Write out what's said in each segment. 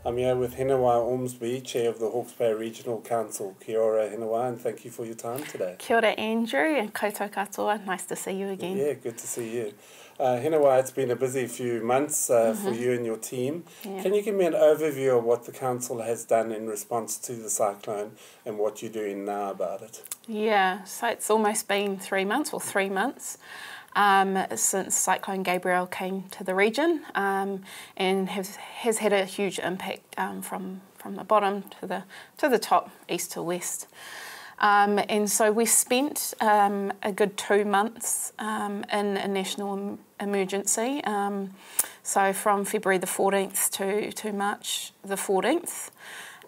I'm here with Hinewai Ormsby, Chair of the Hawke's Bay Regional Council. Kia ora, Hinewai, and thank you for your time today. Kia ora, Andrew, and koutou katoa. Nice to see you again. Yeah, good to see you. Hinewai, it's been a busy few months for you and your team. Yeah. Can you give me an overview of what the Council has done in response to the cyclone and what you're doing now about it? Yeah, so it's almost been 3 months, since Cyclone Gabrielle came to the region and has had a huge impact from the bottom to the top, east to west. And so we spent a good 2 months in a national emergency, so from February the 14th to March the 14th.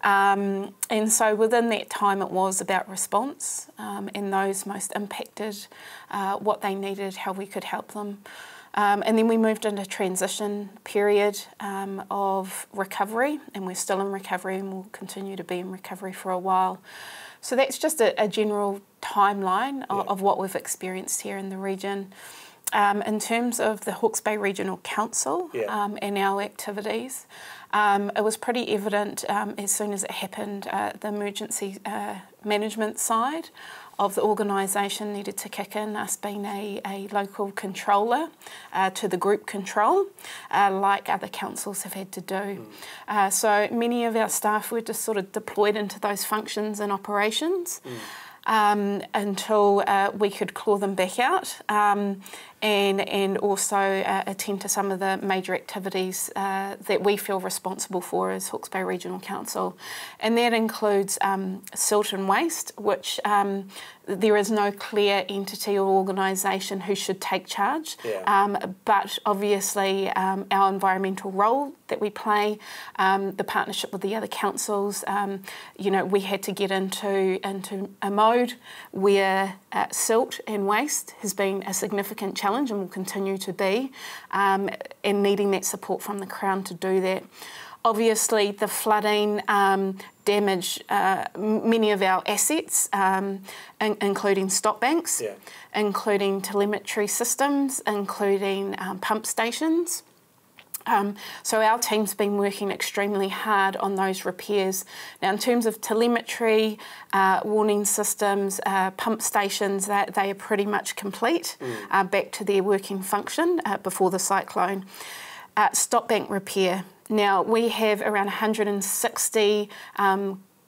And so within that time it was about response and those most impacted, what they needed, how we could help them. And then we moved into a transition period of recovery, and we're still in recovery and will continue to be in recovery for a while. So that's just a general timeline of what we've experienced here in the region. In terms of the Hawke's Bay Regional Council and our activities, it was pretty evident as soon as it happened, the emergency management side of the organisation needed to kick in, us being a local controller to the group control, like other councils have had to do. So many of our staff were just sort of deployed into those functions and operations until we could claw them back out and also attend to some of the major activities that we feel responsible for as Hawke's Bay Regional Council. And that includes silt and waste, which there is no clear entity or organisation who should take charge, but obviously our environmental role that we play, the partnership with the other councils, we had to get into a mode where silt and waste has been a significant challenge and will continue to be, and needing that support from the Crown to do that. Obviously, the flooding damaged many of our assets, including stop banks, including telemetry systems, including pump stations. So our team's been working extremely hard on those repairs. Now, in terms of telemetry, warning systems, pump stations, they are pretty much complete, back to their working function before the cyclone. Stop bank repair. Now, we have around 160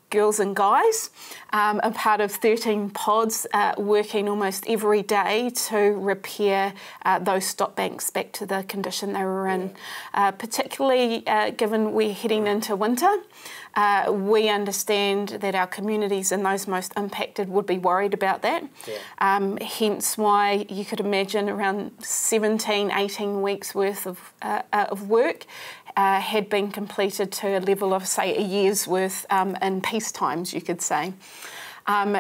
girls and guys, a part of 13 pods working almost every day to repair those stop banks back to the condition they were in. Particularly given we're heading into winter, we understand that our communities and those most impacted would be worried about that. Hence why you could imagine around 17, 18 weeks worth of work had been completed to a level of, say, a year's worth in peace times, you could say.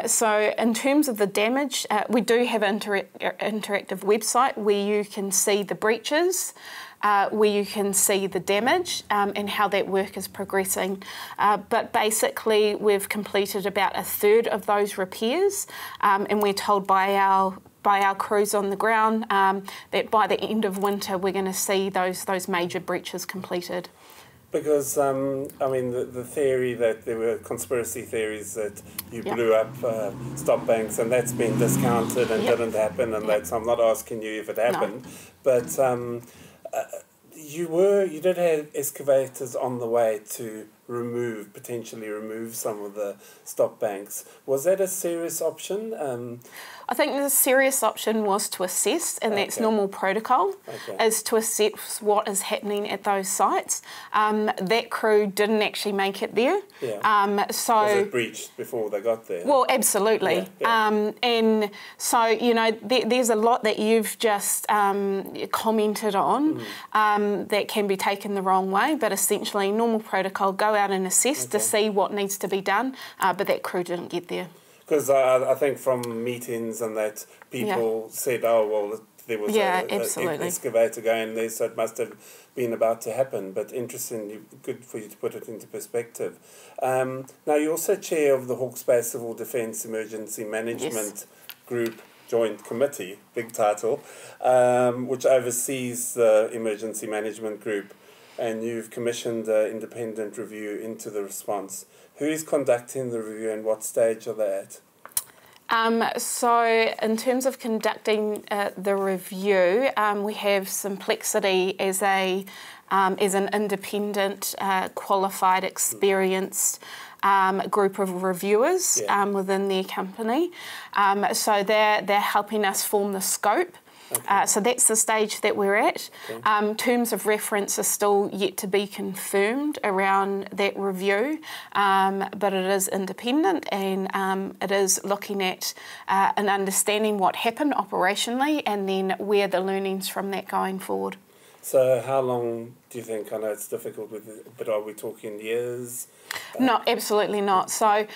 So in terms of the damage, we do have an interactive website where you can see the breaches, where you can see the damage and how that work is progressing. But basically, we've completed about a third of those repairs, and we're told by our crews on the ground that by the end of winter we're going to see those major breaches completed. Because, the theory that there were conspiracy theories that you blew up stop banks and that's been discounted and didn't happen, and that's, I'm not asking you if it happened, but you did have excavators on the way to potentially remove some of the stop banks. Was that a serious option? I think the serious option was to assess, and that's normal protocol, is to assess what is happening at those sites. That crew didn't actually make it there. So was it breached before they got there? Well, absolutely. And so, there's a lot that you've just commented on that can be taken the wrong way, but essentially normal protocol, go out and assess to see what needs to be done, but that crew didn't get there. Because I think from meetings and that, people said, oh, well, there was an excavator going there, so it must have been about to happen. But interesting, good for you to put it into perspective. Now, you're also chair of the Hawke's Bay Civil Defence Emergency Management Group Joint Committee, big title, which oversees the Emergency Management Group. and you've commissioned an independent review into the response. Who is conducting the review and what stage are they at? So in terms of conducting the review, we have Simplexity as an independent, qualified, experienced group of reviewers within their company. So they're helping us form the scope. Okay. So that's the stage that we're at. Okay. Terms of reference are still yet to be confirmed around that review, but it is independent and it is looking at and understanding what happened operationally and then where the learnings from that going forward. So how long do you think? I know it's difficult, but are we talking years? No, absolutely not. So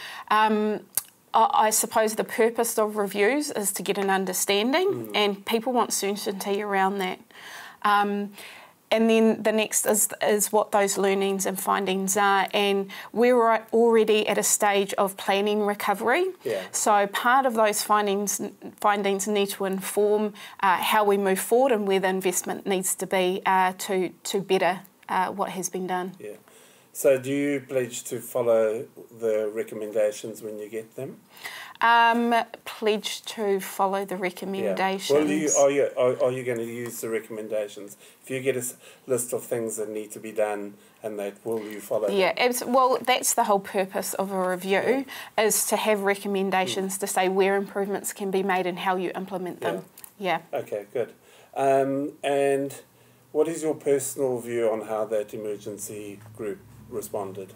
I suppose the purpose of reviews is to get an understanding, and people want certainty around that. And then the next is what those learnings and findings are, and we're already at a stage of planning recovery. Yeah. So part of those findings need to inform how we move forward and where the investment needs to be to better what has been done. Yeah. So do you pledge to follow the recommendations when you get them? Pledge to follow the recommendations. Yeah. Well, are you going to use the recommendations? If you get a list of things that need to be done, and will you follow them? Yeah, well, that's the whole purpose of a review, is to have recommendations to say where improvements can be made and how you implement them. Yeah. Okay, good. And what is your personal view on how that emergency group responded?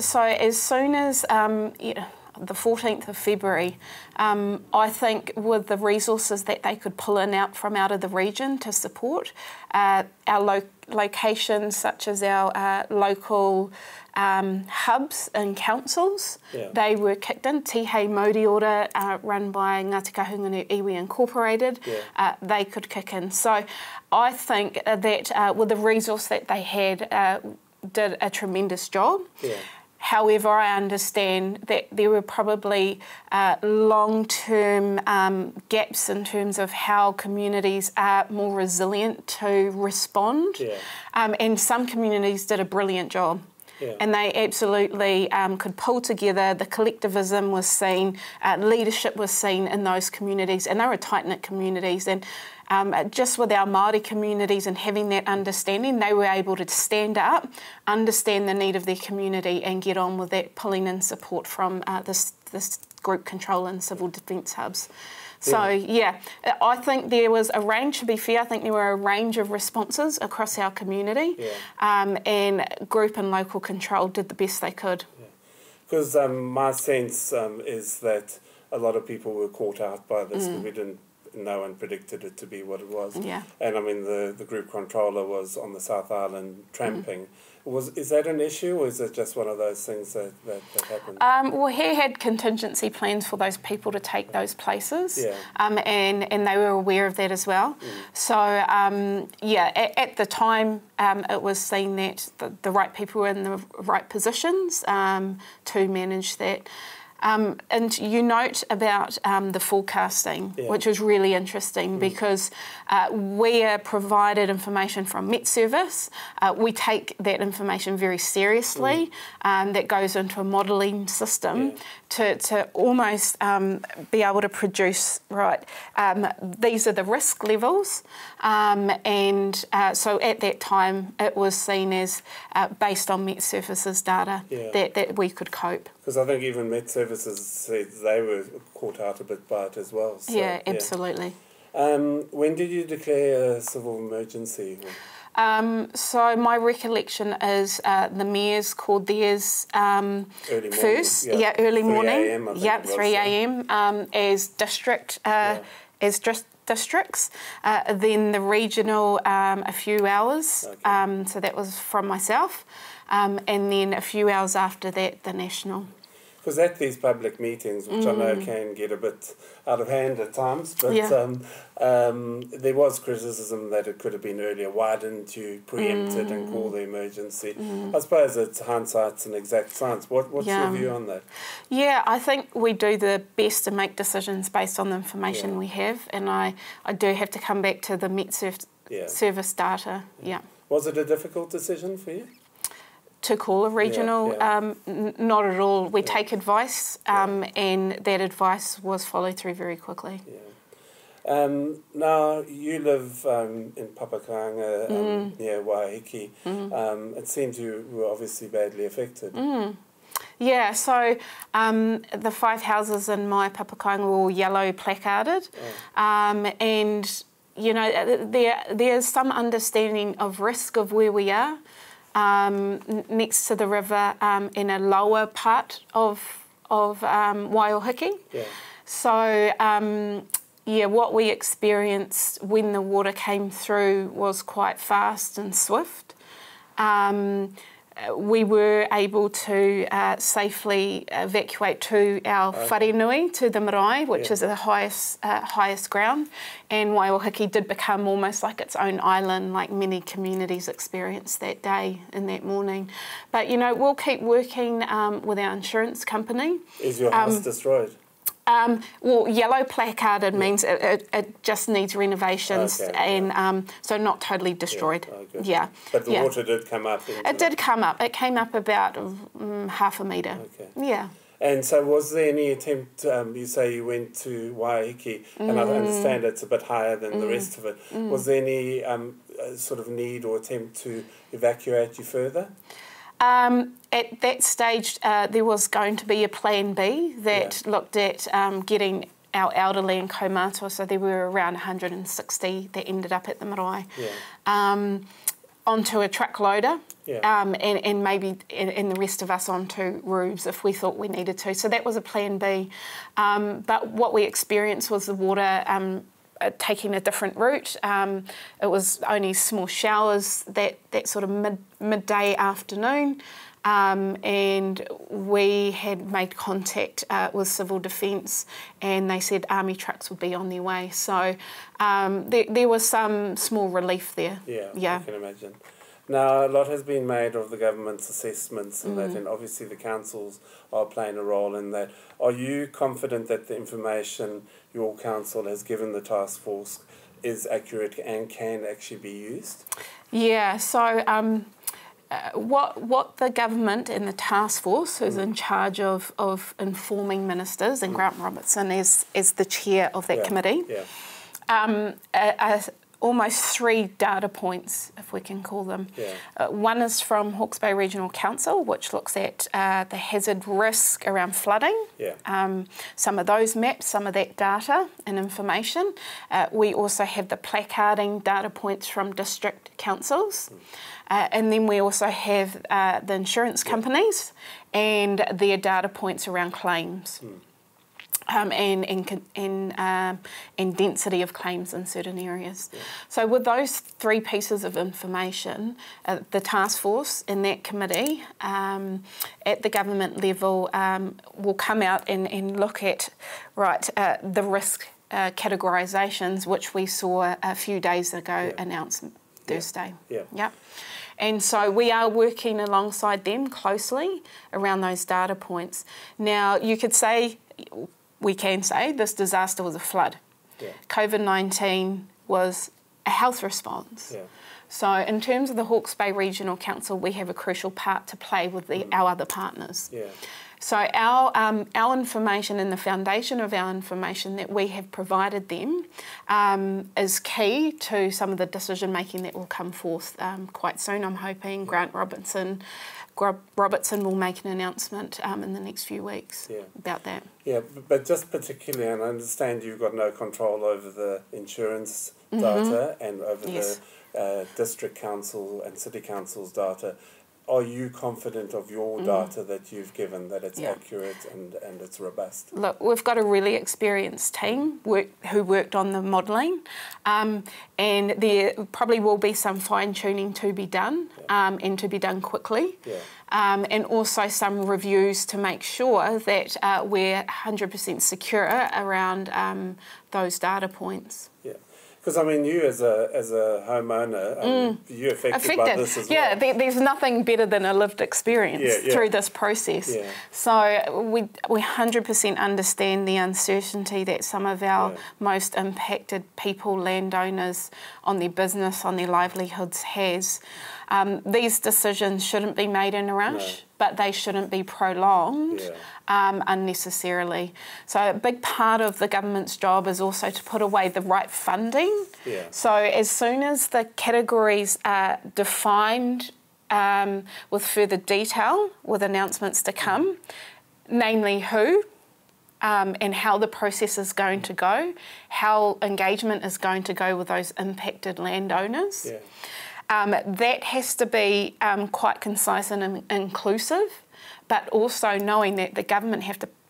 So as soon as the 14th of February, I think with the resources that they could pull in from out of the region to support, our locations such as our local hubs and councils, they were kicked in. Tihei Mauri Ora, run by Ngāti Kahungunu Iwi Incorporated, they could kick in. So I think that with the resource that they had, did a tremendous job. Yeah. However, I understand that there were probably long-term gaps in terms of how communities are more resilient to respond. Yeah. And some communities did a brilliant job. Yeah. And they absolutely could pull together. The collectivism was seen, leadership was seen in those communities, and they were tight-knit communities. And just with our Māori communities and having that understanding, they were able to stand up, understand the need of their community and get on with that, pulling in support from this group control and civil defence hubs. So, I think there was a range, to be fair, I think there were a range of responses across our community, and group and local control did the best they could. Because my sense is that a lot of people were caught out by this, because no one predicted it to be what it was. Yeah. And I mean, the group controller was on the South Island tramping. Is that an issue, or is it just one of those things that happened? Well, he had contingency plans for those people to take those places, and they were aware of that as well. So, at the time, it was seen that the right people were in the right positions to manage that. And you note about the forecasting, which was really interesting because we are provided information from Met Service. We take that information very seriously. That goes into a modelling system to almost be able to produce, these are the risk levels. And so at that time, it was seen as, based on Met Service's data, that we could cope. Because I think even Met Services said they were caught out a bit by it as well. So, absolutely. When did you declare a civil emergency? So my recollection is the mayor's called theirs early first. Morning, early morning. 3 a.m. I think 3 a.m. As districts. Then the regional a few hours. Okay. So that was from myself. And then a few hours after that, the national. Because at these public meetings, which I know can get a bit out of hand at times, but there was criticism that it could have been earlier. Why didn't you preempt it and call the emergency? I suppose it's hindsight's an exact science. What's your view on that? Yeah, I think we do the best to make decisions based on the information we have, and I do have to come back to the Met Service data. Yeah. Was it a difficult decision for you? To call a regional? Not at all. We take advice, and that advice was followed through very quickly. Now, you live in Papakanga, near Waiheke. It seems you were obviously badly affected. Yeah, so the 5 houses in my Papakanga were all yellow placarded, and you know there's some understanding of risk of where we are next to the river in a lower part of Waiheke. So what we experienced when the water came through was quite fast and swift. We were able to safely evacuate to our wharenui, to the marae, which is the highest ground. And Waiheke did become almost like its own island, like many communities experienced that day and that morning. But, you know, we'll keep working with our insurance company. Is your house destroyed? Well, yellow placarded means it just needs renovations, and so not totally destroyed. But the water did come up. It did come up. It came up about half a metre. And so was there any attempt, you say you went to Waiheke, and I understand it's a bit higher than the rest of it. Was there any sort of need or attempt to evacuate you further? At that stage, there was going to be a plan B that looked at getting our elderly in Kaumātua, so there were around 160 that ended up at the marae, onto a truck loader, and maybe and the rest of us onto roofs if we thought we needed to. So that was a plan B. But what we experienced was the water taking a different route. It was only small showers that sort of midday afternoon, and we had made contact with Civil Defence, and they said army trucks would be on their way. So there was some small relief there. I can imagine. Now, a lot has been made of the government's assessments and that, and obviously the councils are playing a role in that. Are you confident that the information your council has given the task force is accurate and can actually be used? Yeah, so what the government and the task force, who's in charge of informing ministers, and Grant Robertson is the chair of that committee, almost 3 data points, if we can call them. One is from Hawke's Bay Regional Council, which looks at the hazard risk around flooding. Some of those maps, some of that data and information. We also have the placarding data points from district councils. And then we also have the insurance companies and their data points around claims. And density of claims in certain areas. So with those 3 pieces of information, the task force and that committee at the government level will come out and look at the risk categorisations, which we saw a few days ago announced Thursday. And so we are working alongside them closely around those data points. Now, you could say, we can say, this disaster was a flood. COVID-19 was a health response. So in terms of the Hawke's Bay Regional Council, we have a crucial part to play with our other partners. So our information and the foundation of our information that we have provided them is key to some of the decision making that will come forth quite soon. I'm hoping Grant Robertson will make an announcement in the next few weeks about that. But just particularly, and I understand you've got no control over the insurance data and over the district council and city council's data. Are you confident of your data that you've given, that it's accurate and it's robust? Look, we've got a really experienced team who worked on the modelling, and there probably will be some fine-tuning to be done and to be done quickly, and also some reviews to make sure that we're 100% secure around those data points. Because, I mean, you as a homeowner, you're affected by this as well. Yeah, there's nothing better than a lived experience through this process. Yeah. So we 100% understand the uncertainty that some of our most impacted people, landowners, on their business, on their livelihoods has. These decisions shouldn't be made in a rush, but they shouldn't be prolonged unnecessarily. So a big part of the government's job is also to put away the right funding. Yeah. So as soon as the categories are defined with further detail, with announcements to come, namely who, and how the process is going to go, how engagement is going to go with those impacted landowners. Yeah. That has to be quite concise and inclusive, but also knowing that the government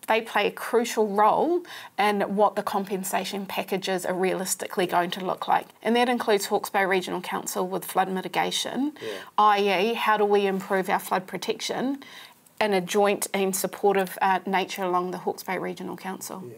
they play a crucial role in what the compensation packages are realistically going to look like. And that includes Hawke's Bay Regional Council with flood mitigation, i.e. how do we improve our flood protection in a joint and supportive nature along the Hawke's Bay Regional Council. Yeah,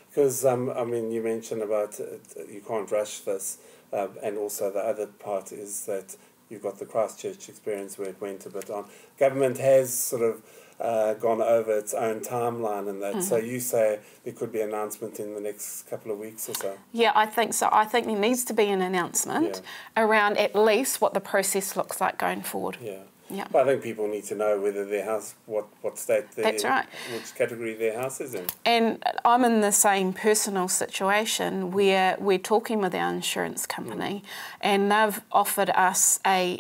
because, I mean, you mentioned about you can't rush this. And also the other part is that you've got the Christchurch experience where it went a bit on. Government has sort of gone over its own timeline and that. So you say there could be an announcement in the next couple of weeks or so? Yeah, I think so. I think there needs to be an announcement around at least what the process looks like going forward. Yeah. Yeah. But I think people need to know whether their house, what state they're in, which category their house is in. And I'm in the same personal situation where we're talking with our insurance company and they've offered us a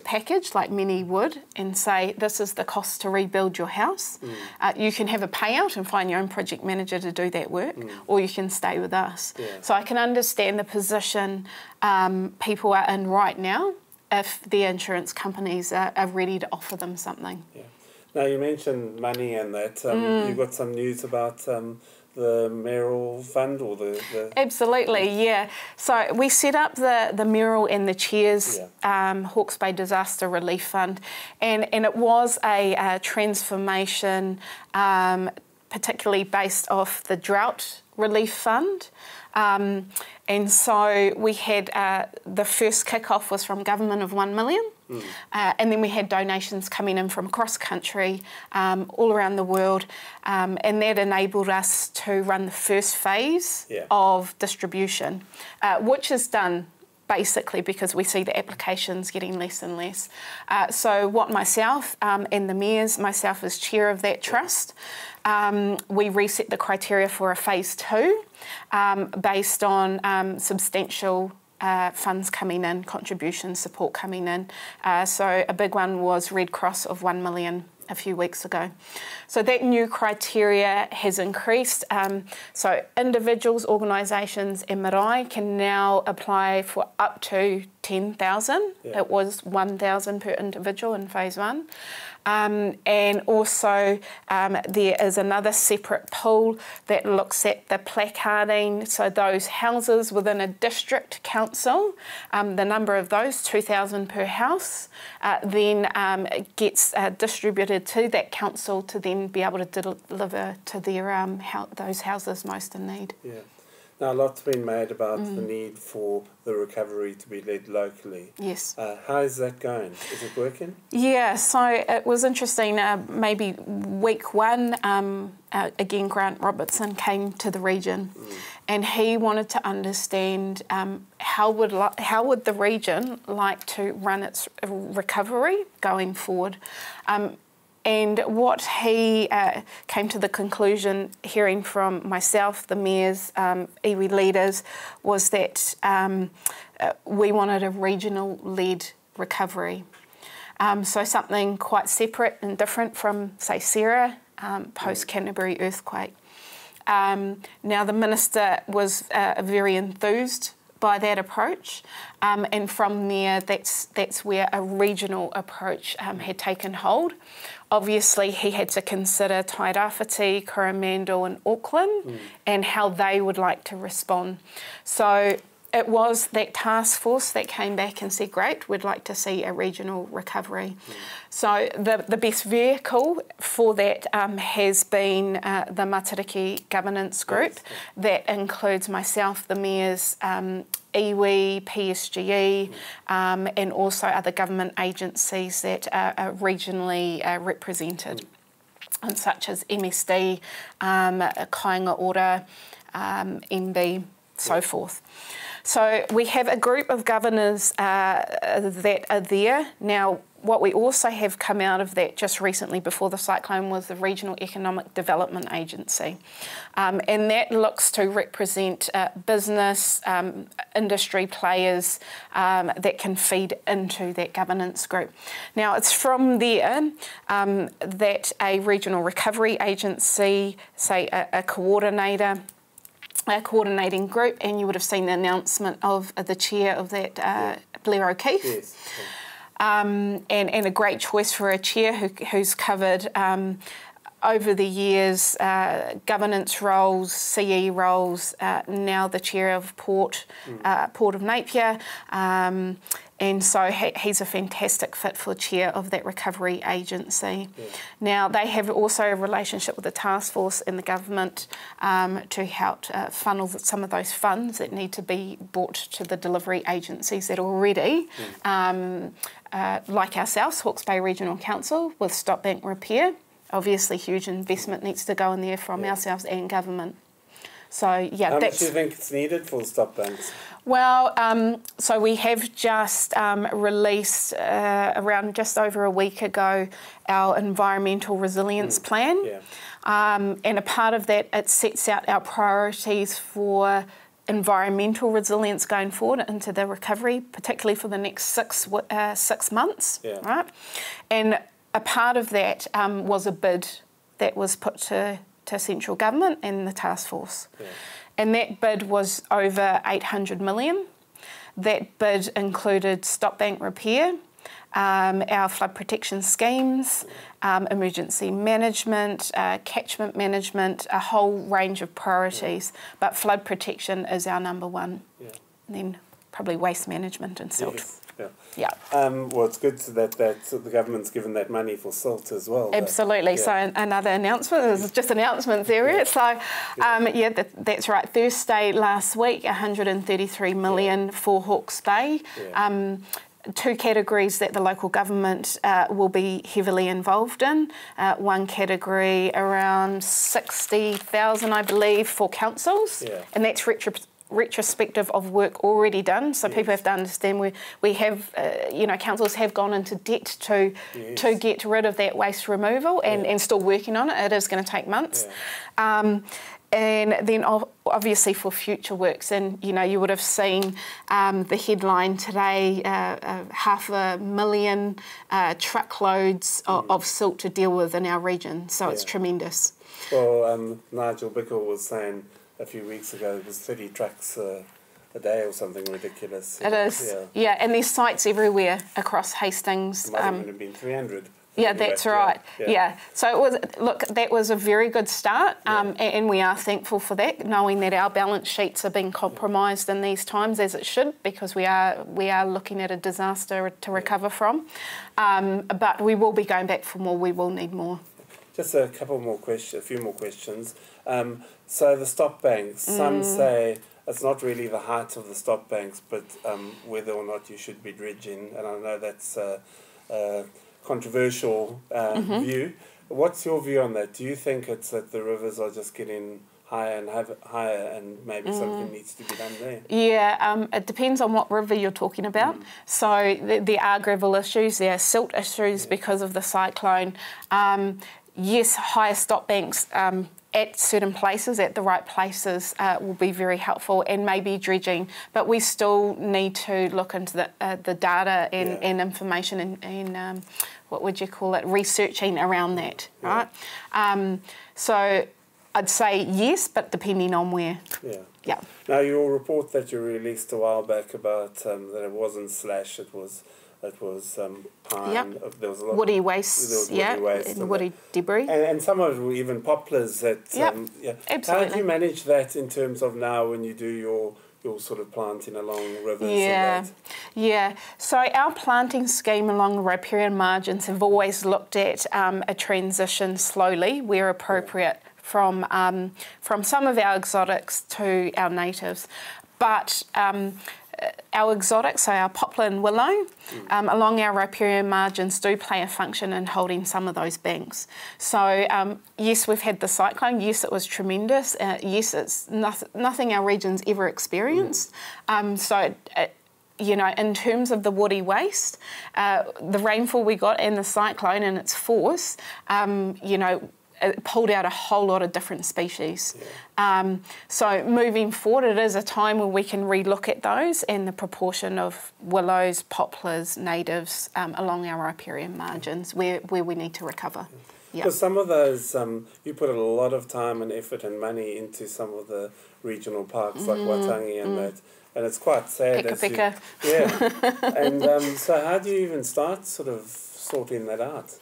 package like many would and say, this is the cost to rebuild your house. You can have a payout and find your own project manager to do that work or you can stay with us. Yeah. So I can understand the position people are in right now if the insurance companies are ready to offer them something. Yeah. Now, you mentioned money and that. You've got some news about the mayoral fund or the... Absolutely, yeah. So we set up the mayoral and the chair's Hawke's Bay Disaster Relief Fund, and it was a transformation particularly based off the Drought Relief Fund. And so we had the first kick-off was from government of 1 million, and then we had donations coming in from across country, all around the world, and that enabled us to run the first phase of distribution, which is done basically because we see the applications getting less and less. So what myself and the mayors, myself as chair of that trust, we reset the criteria for a phase 2 based on substantial funds coming in, contribution support coming in. So a big one was Red Cross of 1 million a few weeks ago. So that new criteria has increased. So individuals, organisations and marae can now apply for up to 10,000. Yeah. It was 1,000 per individual in phase 1. And also there is another separate pool that looks at the placarding, so those houses within a district council, the number of those, 2,000 per house, then gets distributed to that council to then be able to deliver to their those houses most in need. Yeah. Now, a lot's been made about the need for the recovery to be led locally. Yes. How is that going? Is it working? Yeah, so it was interesting. Maybe week 1, again, Grant Robertson came to the region and he wanted to understand how would the region like to run its recovery going forward. And what he came to the conclusion, hearing from myself, the mayors, iwi leaders, was that we wanted a regional-led recovery. So something quite separate and different from, say, Sarah, post-Canterbury earthquake. Now, the minister was very enthused by that approach, and from there, that's where a regional approach had taken hold. Obviously, he had to consider Tairāwhiti, Coromandel and Auckland and how they would like to respond. So it was that task force that came back and said, great, we'd like to see a regional recovery. So the best vehicle for that has been the Matariki Governance Group. That includes myself, the mayors, iwi, PSGE, and also other government agencies that are regionally represented, such as MSD, Kāinga Ora, MB, so forth. So we have a group of governors that are there. Now, what we also have come out of that just recently before the cyclone was the Regional Economic Development Agency. And that looks to represent business, industry players that can feed into that governance group. Now, it's from there that a regional recovery agency, say a coordinator, a coordinating group, and you would have seen the announcement of the chair of that, Blair O'Keefe. Yes. And a great choice for a chair who's covered over the years governance roles, CE roles, now the chair of Port of Napier. And so he's a fantastic fit for chair of that recovery agency. Yeah. Now, they have also a relationship with the task force and the government to help funnel some of those funds that need to be brought to the delivery agencies that already, like ourselves, Hawke's Bay Regional Council, with stop bank repair. Obviously, huge investment needs to go in there from ourselves and government. So, yeah, how much do you think it's needed for stop banks? Well, so we have just released around just over a week ago our environmental resilience plan. Yeah. And a part of that, it sets out our priorities for environmental resilience going forward into the recovery, particularly for the next 6 months. Yeah. Right? And a part of that was a bid that was put to central government and the task force. Yeah. And that bid was over 800 million. That bid included stop bank repair, our flood protection schemes, emergency management, catchment management, a whole range of priorities. Yeah. But flood protection is our number one. Yeah. And then probably waste management and silt. Yes. Yeah. Well, it's good that the government's given that money for silt as well. Absolutely. Yeah. So another announcement. There's just announcements area. Yeah. So that's right. Thursday last week, 133 million for Hawke's Bay. Yeah. 2 categories that the local government will be heavily involved in. One category around 60,000, I believe, for councils, and that's retrospective of work already done. So people have to understand we have, councils have gone into debt to get rid of that waste removal and still working on it. It is going to take months. Yeah. And then obviously for future works, and you would have seen the headline today, 500,000 truckloads of silt to deal with in our region. So it's tremendous. Well, Nigel Bickle was saying a few weeks ago it was 30 trucks a day or something ridiculous. It is, and there's sites everywhere across Hastings. It might have been 300. Yeah, that's right. Yeah. So that was a very good start, and we are thankful for that, knowing that our balance sheets are being compromised in these times, as it should, because we are looking at a disaster to recover from. But we will be going back for more. We will need more. Just a few more questions. So the stop banks, some say it's not really the height of the stop banks, but whether or not you should be dredging, and I know that's a controversial view. What's your view on that? Do you think it's that the rivers are just getting higher and maybe something needs to be done there? Yeah, it depends on what river you're talking about. So there are gravel issues, there are silt issues because of the cyclone. Yes, higher stop banks at certain places, at the right places, will be very helpful, and maybe dredging. But we still need to look into the data and information and what would you call it, researching around that, right? So I'd say yes, but depending on where. Yeah. Now, your report that you released a while back about that it wasn't slash, it was it was pine. Yep. There was a lot woody of waste. woody waste and woody debris. And some of it were even poplars. Absolutely. How do you manage that in terms of now when you do your sort of planting along rivers? So our planting scheme along the riparian margins have always looked at a transition slowly where appropriate from some of our exotics to our natives. But our exotics, so our poplar and willow, along our riparian margins do play a function in holding some of those banks. So yes, we've had the cyclone. Yes, it was tremendous. Yes, it's nothing our region's ever experienced. In terms of the woody waste, the rainfall we got and the cyclone and its force, it pulled out a whole lot of different species. So moving forward, it is a time where we can relook at those and the proportion of willows, poplars, natives along our riparian margins where we need to recover. Because some of those, you put a lot of time and effort and money into some of the regional parks like Waitangi and that, and it's quite sad. And so how do you even start sort of sorting that out?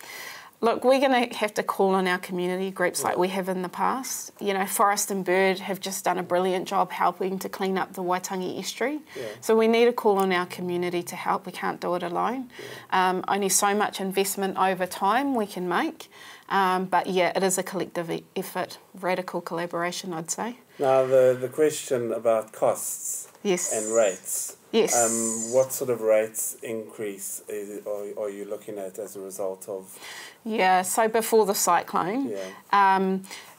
Look, we're going to have to call on our community groups like we have in the past. Forest and Bird have just done a brilliant job helping to clean up the Waitangi estuary. So we need to call on our community to help. We can't do it alone. Only so much investment over time we can make. But it is a collective effort, radical collaboration, I'd say. Now, the question about costs and rates. Yes. What sort of rates increase are you looking at as a result of? So before the cyclone,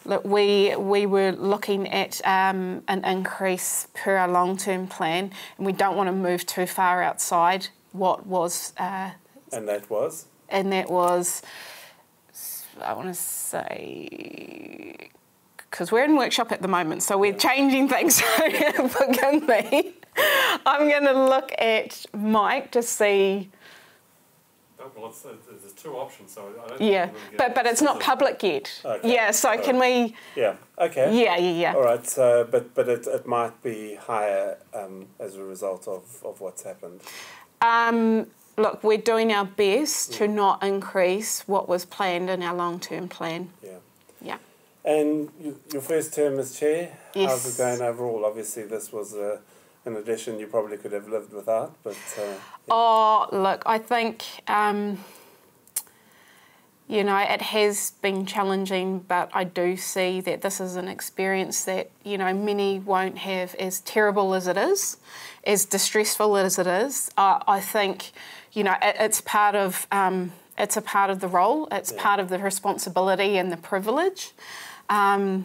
look, we were looking at an increase per our long-term plan, and we don't want to move too far outside what was... and that was? And that was, I want to say... Because we're in workshop at the moment, so we're changing things, so forgive me. I'm going to look at Mike to see... Well, there's two options, so I don't think but it's not public yet. Okay. So can we... Okay. All right, so, but it might be higher as a result of what's happened. Look, we're doing our best to not increase what was planned in our long-term plan. Yeah. And your first term as chair, yes. How's it going overall? Obviously, this was an addition you probably could have lived without, but... look, I think, it has been challenging, but I do see that this is an experience that, many won't have, as terrible as it is, as distressful as it is. I think, it's part of... it's a part of the role. It's part of the responsibility and the privilege. I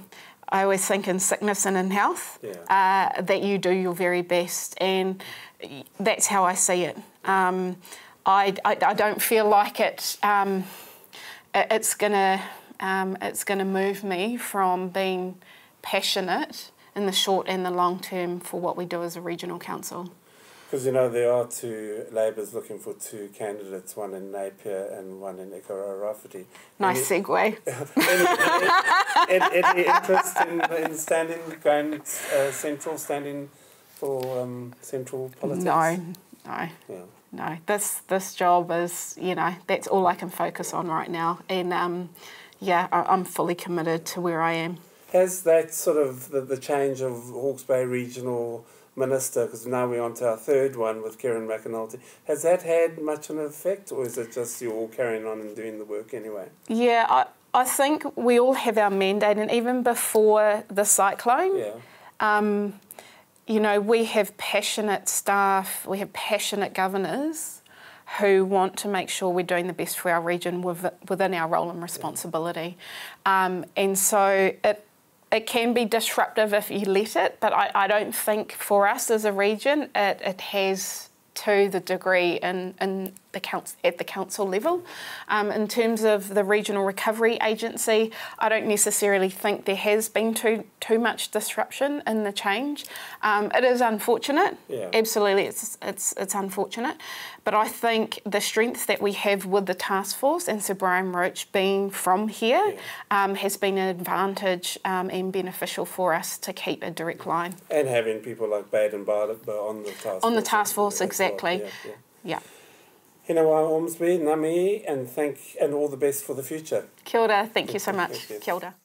always think in sickness and in health that you do your very best, and that's how I see it. I don't feel like it's gonna move me from being passionate in the short and the long term for what we do as a regional council. Because, there are Labour's looking for two candidates, one in Napier and one in Ikaroa-Rafferty. Nice segue. Any interest in going standing for central politics? No. This job is, that's all I can focus on right now. And, I'm fully committed to where I am. Has that sort of, the change of Hawke's Bay Regional Minister, because now we're on to our third one with Kieran McAnulty, has that had much of an effect, or is it just you all carrying on and doing the work anyway? Yeah, I think we all have our mandate, and even before the cyclone, we have passionate staff, we have passionate governors who want to make sure we're doing the best for our region within our role and responsibility. And so it can be disruptive if you let it, but I don't think for us as a region it has to the degree at the council level. In terms of the Regional Recovery Agency, I don't necessarily think there has been too much disruption in the change. It is unfortunate. Absolutely, it's unfortunate. But I think the strength that we have with the task force and Sir Brian Roach being from here has been an advantage and beneficial for us to keep a direct line. And having people like Bade and Bartlett on the task force. On the task force, exactly. Yeah. Hinewai, Ormsby, ngā mihi, and all the best for the future. Kia ora, thank you so much. Kia ora.